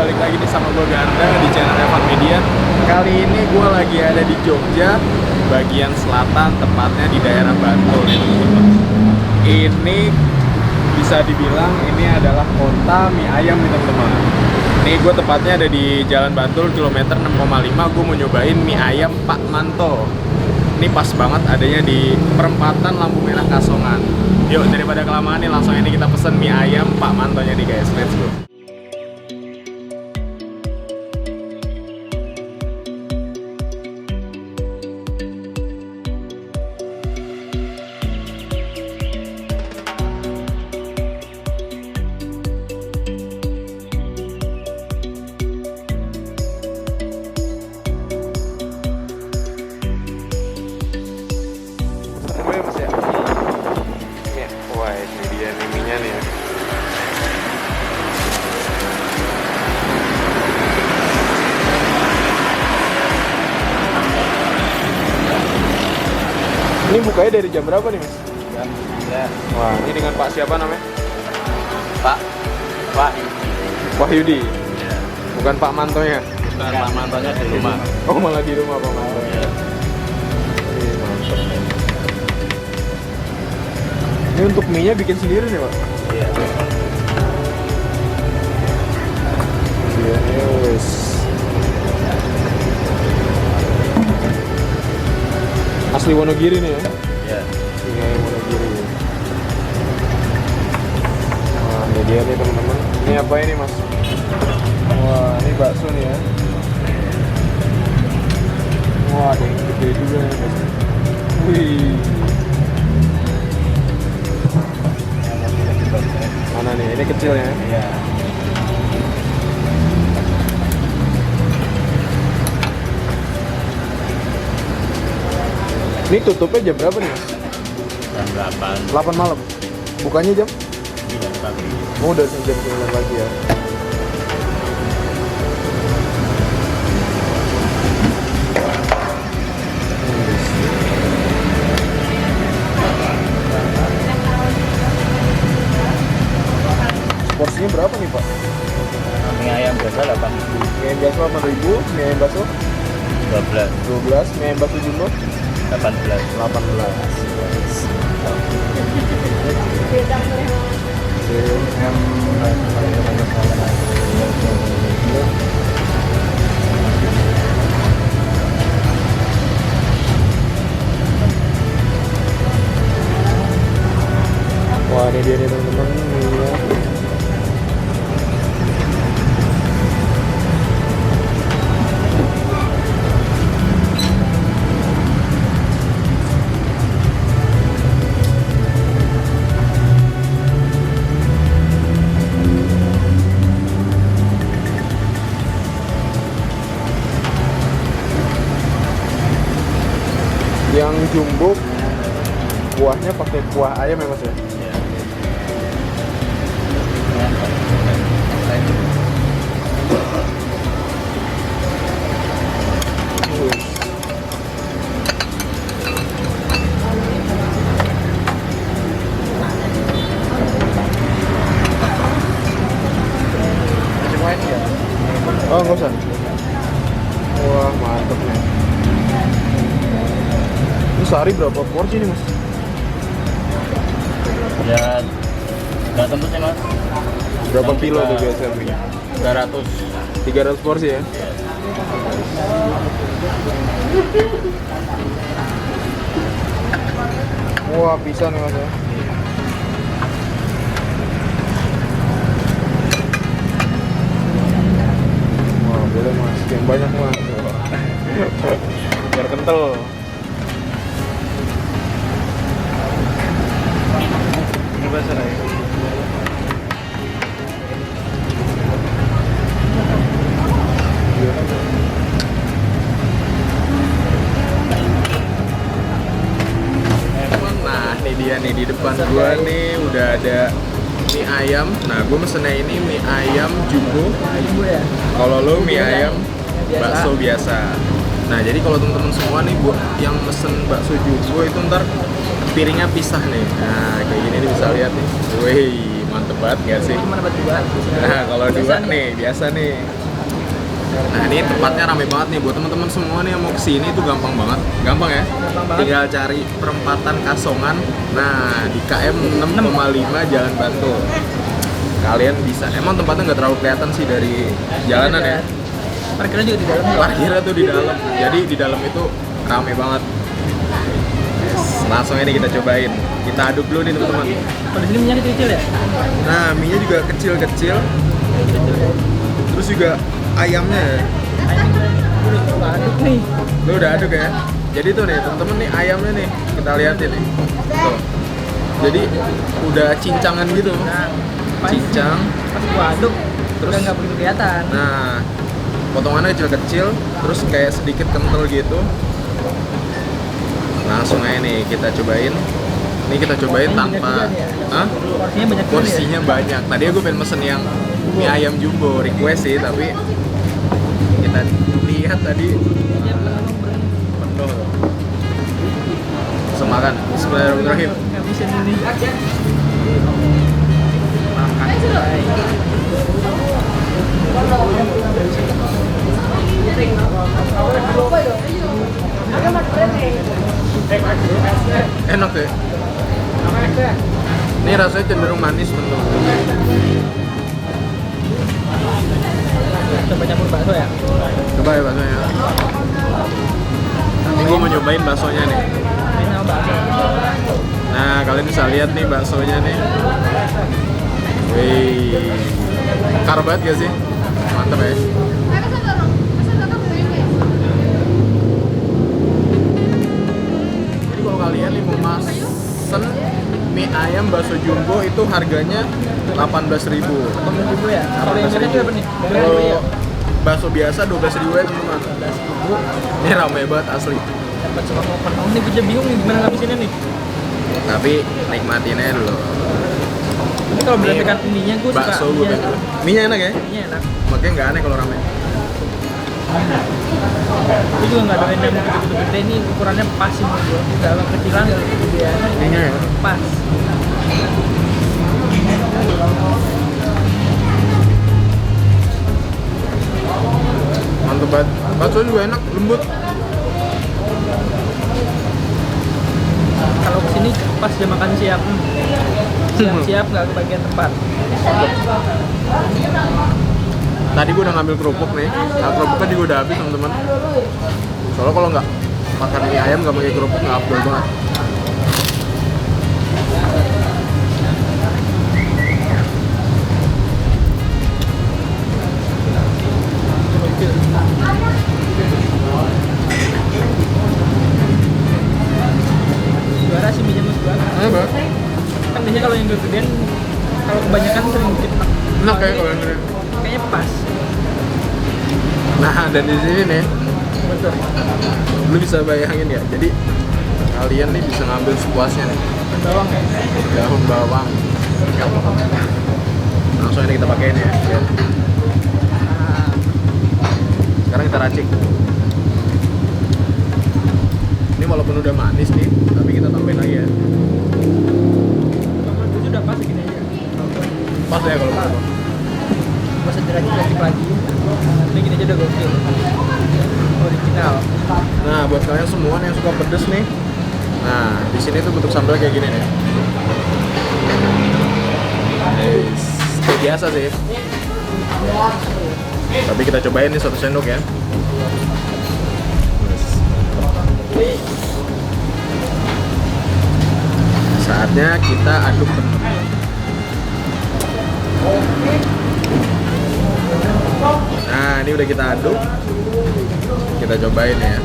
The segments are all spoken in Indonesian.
balik lagi nih sama gue Ganda di channel Evan Media. Kali ini gue lagi ada di Jogja, bagian selatan, tepatnya di daerah Bantul ya teman-teman. Ini bisa dibilang ini adalah kota mie ayam nih teman-teman. Ini gue tepatnya ada di Jalan Bantul, kilometer 6,5. Gue mau nyobain mie ayam Pak Manto. Ini pas banget adanya di perempatan lampu merah Kasongan. Yuk, daripada kelamaan nih, langsung ini kita pesen mie ayam Pak Mantonya nih guys. Let's go. Wah, ini dia nih mie-nya nih ya. Ini bukanya dari jam berapa nih, Mas? Jam 3. Wah, ini dengan Pak siapa namanya? Pak Wahyudi. Ya. Bukan Pak Mantonya. Bukan, Pak Mantonya di rumah. Oh, malah di rumah Pak Mantonya. Ya. Mantap. Ini untuk mie-nya bikin sendiri nih, Pak? Iya. Iya, wes. Asli Wonogiri nih ya? Ya. Mie ayam Wonogiri. Wah, ini dia nih teman-teman. Ini apa ini, Mas? Wah, ini bakso nih ya. Wah, ada yang gede juga ya, Mas. Wih. Mana nih? Ini kecil ya? Iya. Ini tutupnya jam berapa nih, Mas? Jam 8. 8 malam. Bukannya jam? 9 pagi. Oh, udah jam 9 pagi ya. Porsinya berapa nih, Pak? Mie ayam biasa 8.000. Mie ayam bakso 8.000, mie ayam bakso 12. 12, mie ayam bakso jumbo 18. 18. Wah, ini dia nih teman-teman, mie-nya. Yang jumbo kuahnya pakai kuah ayam ya, Mas ya? Iya. Oh, nggak usah. Wah, mantep nih. Ini sehari berapa porsi nih, Mas? Ya, nggak tentu sih mas. Berapa Yang kilo kita- tuh biasanya mie? 300. 300 porsi ya? Iya. Wah, bisa nih, Mas ya. Wah, boleh, Mas. Yang banyak, Mas. Biar kental. Ini bahasa lain. Nah, ini dia nih di depan gua nih udah ada mie ayam. Nah, gua mesennya ini mie ayam jumbo. Kalau lo mie ayam bakso biasa. Nah, jadi kalau teman-teman semua nih buat yang mesen bakso jumbo itu ntar piringnya pisah nih. Nah, kayak gini nih bisa lihat nih. Wih, mantep banget gak sih? Nah, kalau dua nih biasa nih. Nah ini tempatnya rame banget nih buat teman-teman semua nih yang mau kesini itu gampang banget. Gampang ya? Gampang banget. Tinggal cari perempatan Kasongan. Nah di KM 6,5 Jalan Bantul. Kalian bisa. Emang tempatnya nggak terlalu kelihatan sih dari jalanan ya. Parkirnya juga di dalam. Parkirnya tuh di dalam. Jadi di dalam itu rame banget. Yes, langsung ini kita cobain. Kita aduk dulu nih teman-teman. Kalau di sini minyak kecil ya? Nah, mie-nya juga kecil-kecil. Terus juga ayamnya ya. Udah aduk nih. Lu udah aduk ya? Jadi tuh nih, temen-temen nih ayamnya nih, kita liatin nih. Tuh. Jadi udah cincangan gitu. Nah, pas, Cincang. pas gua aduk, Terus? udah nggak begitu kelihatan. Nah, potongannya kecil-kecil, terus kayak sedikit kental gitu. Langsung aja nih kita cobain. Ini kita cobain Banyak tanpa, juga nih ya. Hah? Porsinya banyak juga ya? Porsinya banyak. Tadi gue pengen mesen yang mie ayam jumbo request sih, tapi kita lihat tadi Iya, penuh. Semakan. Bismillahirrahmanirrahim. ngabisin ini. Makan. Enak ya. Ini rasanya cenderung manis bentuk. Coba campur bakso ya. Coba ya baksonya. Ini gue mau nyobain baksonya nih. Ini sama bakso. Nah kalian bisa lihat nih baksonya nih. Wih, kar banget gak sih? Mantep ya. Jadi kalau kalian nih mau mesen mie ayam bakso jumbo itu harganya 18.000. 18.000 ya. Kalau yang ini berapa nih? 12.000 ya. Kalau bakso biasa 12.000 ya teman-teman. 12.000. Ini ramai banget asli. Dapat semua mau penuh nih, gue jadi bingung nih gimana ngabisinnya nih. Tapi nikmatinnya dulu. Tapi kalau berdasarkan mie-nya gue suka Bakso gue mie-nya. pengen. Mie-nya enak ya? Mie-nya enak. Makanya nggak aneh kalau ramai. Gue juga nggak doain yang begitu gede nih, ukurannya pas sih menurut gue. Nggak kecilan, nggak kegedean. Mie-nya ya? Pas. Mantep banget. Bakso juga enak, lembut. Kalau kesini pas jam makan siang, siap-siap nggak kebagian tempat. Tadi gue udah ngambil kerupuk nih. Nah, kerupuknya juga udah habis teman-teman. Soalnya kalau nggak makan mie ayam nggak pakai kerupuk nggak afdol banget. Juara sih mie-nya menurut gue. Enak banget. Kan biasanya kalau yang gedean, kalau kebanyakan sering bikin enak. Enak kayak kalau ini. Kayaknya pas. Nah, dan di sini nih, Betul. lu bisa bayangin ya. Jadi kalian nih bisa ngambil sepuasnya nih. Bawang ya. Daun bawang. Langsung ini kita pakein ya. Lihat. Ah, Sekarang kita racik. Ini walaupun udah manis nih, tapi kita tambahin lagi ya. menurut gue sih udah pas segini aja. Pas ya kalau menurut lo. Gak usah diracik-racik lagi. Ini gini aja udah gokil. Original. Nah, buat kalian semua nih yang suka pedes nih. Nah, di sini tuh bentuk sambal kayak gini nih. Nice. Kayak biasa sih. Tapi kita cobain nih 1 sendok ya. Saatnya kita aduk teman-teman. Nah, ini udah kita aduk. Kita cobain ya.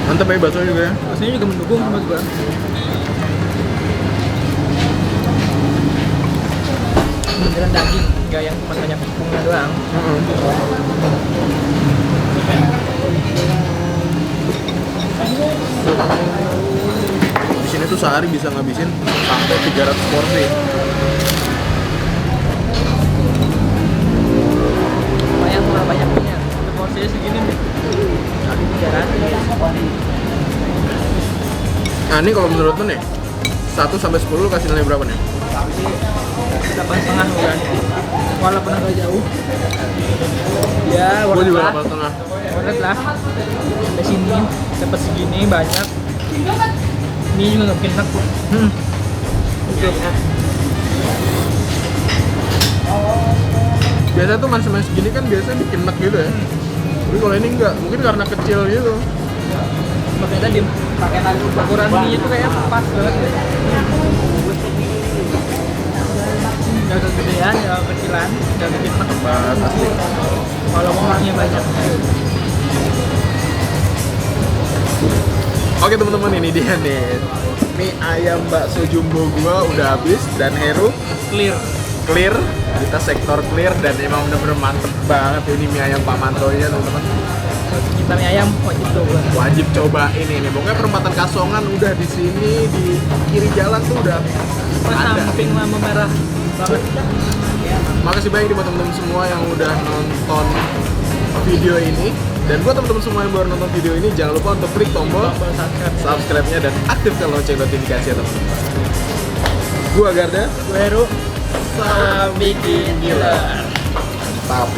Mantep ya bakso juga ya. Rasanya juga mendukung menurut gua. Beneran daging, nggak yang cuma banyak tepungnya doang. Di sini tuh sehari bisa ngabisin sampai 300 porsi. Nah ini kalau menurut lu nih 1 sampai 10 lu kasih nilai berapa nih? 8,5 udah. Walaupun agak jauh. Ya, Gue worth juga lah. 8,5. Worth lah. Sampai sini dapat segini banyak. Mie juga nggak bikin enak kok. Oke. Biasa tuh manis-manis gini kan biasanya bikin enak gitu ya. Tapi kalau ini enggak, mungkin karena kecil gitu. Makanya tadi pakai ukuran mie itu kayak pas banget. Gak kegedean, gak kecilan, gak bikin enak. Pas asli. Kalau mau mie banyak. Oke teman-teman, ini dia nih. Mie ayam bakso jumbo gua udah habis dan Heru clear. Kita sektor clear dan emang bener-bener mantep banget ini mie ayam Pak Mantonya teman-teman. Kita mie ayam wajib coba. Wajib cobain ini. Pokoknya perempatan Kasongan udah di sini, di kiri jalan tuh udah ada. Samping lampu merah banget. Makasih banyak buat teman-teman semua yang udah nonton video ini. Dan buat teman-teman semua yang baru nonton video ini, jangan lupa untuk klik tombol subscribe-nya dan aktifkan lonceng notifikasi ya teman-teman. Gua Garda, Gue Heru. Salam bikin gila. Mantap.